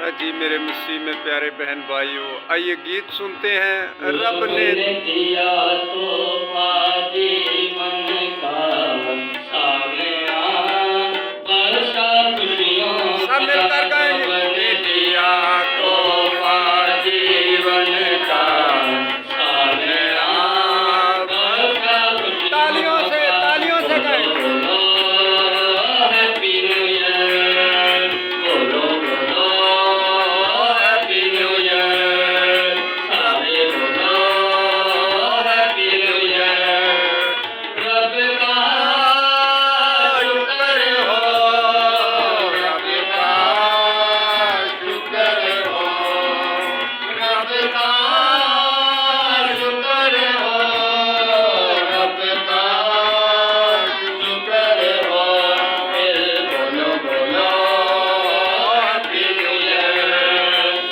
जी मेरे मसीह में प्यारे बहन भाइयों, आइए गीत सुनते हैं। रब ने दिया तोहफा जीवन का, सामया वर्षा खुशियों सब मिलकर गाएंगे। रब ने दिया तोहफा जीवन का, सामया वर्षा खुशियों तालियों से गाएंगे। हैप्पी न्यू ईयर, बोलो बोलो हैप्पी न्यू ईयर, सारे बोलो हैप्पी न्यू ईयर। रब का शुक्र हो, रब का शुक्र हो, रब का शुक्र हो, रब का शुक्र हो। फिर बोलो बोलो हैप्पी न्यू ईयर,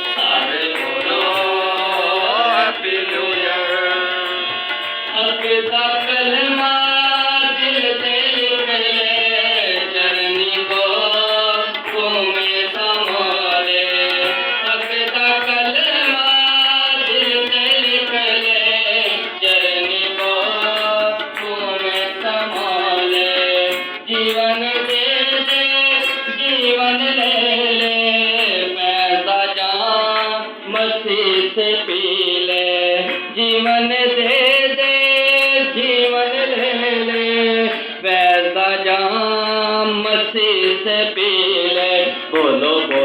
सारे बोलो हैप्पी न्यू ईयर। हक का कलमा दिल से लिख ले, चरनी को तुम्हें संभाले। हक का कलमा दिल से लिख ले, चरनी को तुम्हें संभाले। जीवन दे दे जीवन ले ले, पैसा जान मसीह से पी ले। जीवन दे दे जीवन ले ले, पैसा जान मसीह से पी ले। बोलो बोलो